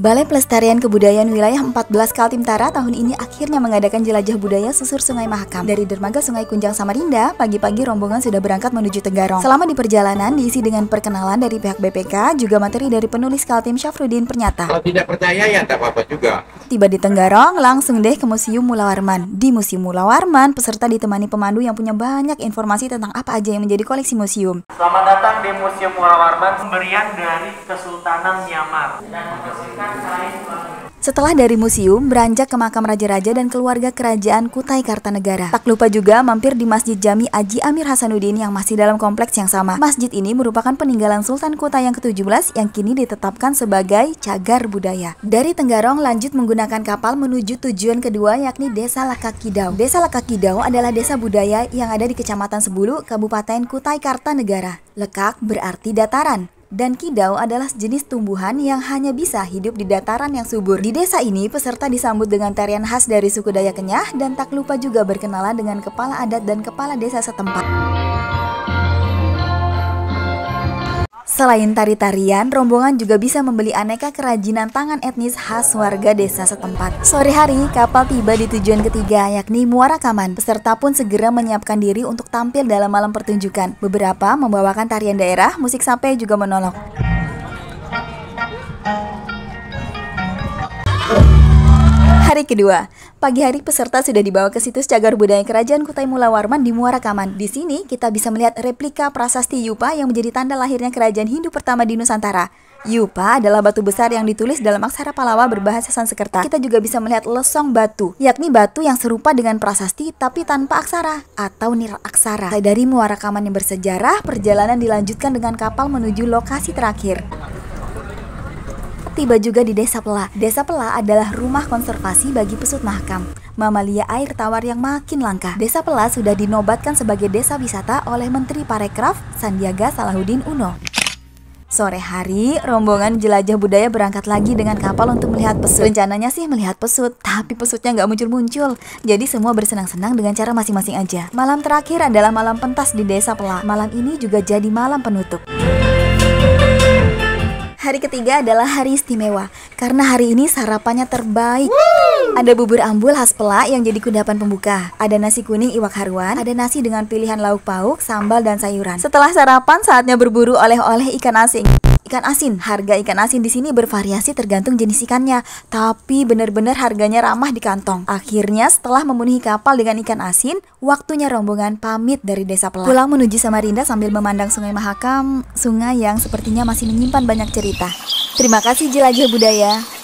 Balai Pelestarian Kebudayaan Wilayah 14 Kaltim-Tara tahun ini akhirnya mengadakan jelajah budaya susur Sungai Mahakam. Dari dermaga Sungai Kunjang Samarinda, pagi-pagi rombongan sudah berangkat menuju Tenggarong. Selama di perjalanan diisi dengan perkenalan dari pihak BPK, juga materi dari penulis Kaltim Syafruddin Pernyata. Kalau tidak percaya ya tak apa-apa juga. Tiba di Tenggarong, langsung deh ke Museum Mula Warman. Di Museum Mula Warman, peserta ditemani pemandu yang punya banyak informasi tentang apa aja yang menjadi koleksi museum. Selamat datang di Museum Mula Warman, pemberian dari Kesultanan Myanmar dan menghasilkan kain. Setelah dari museum, beranjak ke makam raja-raja dan keluarga kerajaan Kutai Kartanegara. Tak lupa juga mampir di Masjid Jami Aji Amir Hasanuddin yang masih dalam kompleks yang sama. Masjid ini merupakan peninggalan Sultan Kutai yang ke-17 yang kini ditetapkan sebagai cagar budaya. Dari Tenggarong lanjut menggunakan kapal menuju tujuan kedua yakni Desa Lakakidau. Desa Lakakidau adalah desa budaya yang ada di Kecamatan Sebulu, Kabupaten Kutai Kartanegara. Lekak berarti dataran. Dan kidau adalah jenis tumbuhan yang hanya bisa hidup di dataran yang subur. Di desa ini, peserta disambut dengan tarian khas dari suku Dayak Kenyah dan tak lupa juga berkenalan dengan kepala adat dan kepala desa setempat. Selain tari-tarian, rombongan juga bisa membeli aneka kerajinan tangan etnis khas warga desa setempat. Sore hari, kapal tiba di tujuan ketiga, yakni Muara Kaman. Peserta pun segera menyiapkan diri untuk tampil dalam malam pertunjukan. Beberapa membawakan tarian daerah, musik sape juga menolok. Hari kedua, pagi hari peserta sudah dibawa ke situs cagar budaya Kerajaan Kutai Mula Warman di Muara Kaman. Di sini kita bisa melihat replika prasasti Yupa yang menjadi tanda lahirnya kerajaan Hindu pertama di Nusantara. Yupa adalah batu besar yang ditulis dalam aksara Palawa berbahasa Sanskerta. Kita juga bisa melihat lesong batu, yakni batu yang serupa dengan prasasti tapi tanpa aksara atau niraksara. Dari Muara Kaman yang bersejarah, perjalanan dilanjutkan dengan kapal menuju lokasi terakhir. Tiba juga di Desa Pela. Desa Pela adalah rumah konservasi bagi pesut mahakam, mamalia air tawar yang makin langka. Desa Pela sudah dinobatkan sebagai desa wisata oleh Menteri Parekraf Sandiaga Salahuddin Uno. Sore hari, rombongan jelajah budaya berangkat lagi dengan kapal untuk melihat pesut. Rencananya sih melihat pesut, tapi pesutnya nggak muncul-muncul. Jadi semua bersenang-senang dengan cara masing-masing aja. Malam terakhir adalah malam pentas di Desa Pela. Malam ini juga jadi malam penutup. Hari ketiga adalah hari istimewa, karena hari ini sarapannya terbaik. Ada bubur ambul khas Pela yang jadi kudapan pembuka. Ada nasi kuning iwak haruan, ada nasi dengan pilihan lauk pauk, sambal, dan sayuran. Setelah sarapan, saatnya berburu oleh-oleh ikan asin. Ikan asin, harga ikan asin di sini bervariasi tergantung jenis ikannya, tapi benar-benar harganya ramah di kantong. Akhirnya setelah memenuhi kapal dengan ikan asin, waktunya rombongan pamit dari Desa Pela. Pulang menuju Samarinda sambil memandang Sungai Mahakam, sungai yang sepertinya masih menyimpan banyak cerita. Terima kasih jelajah budaya.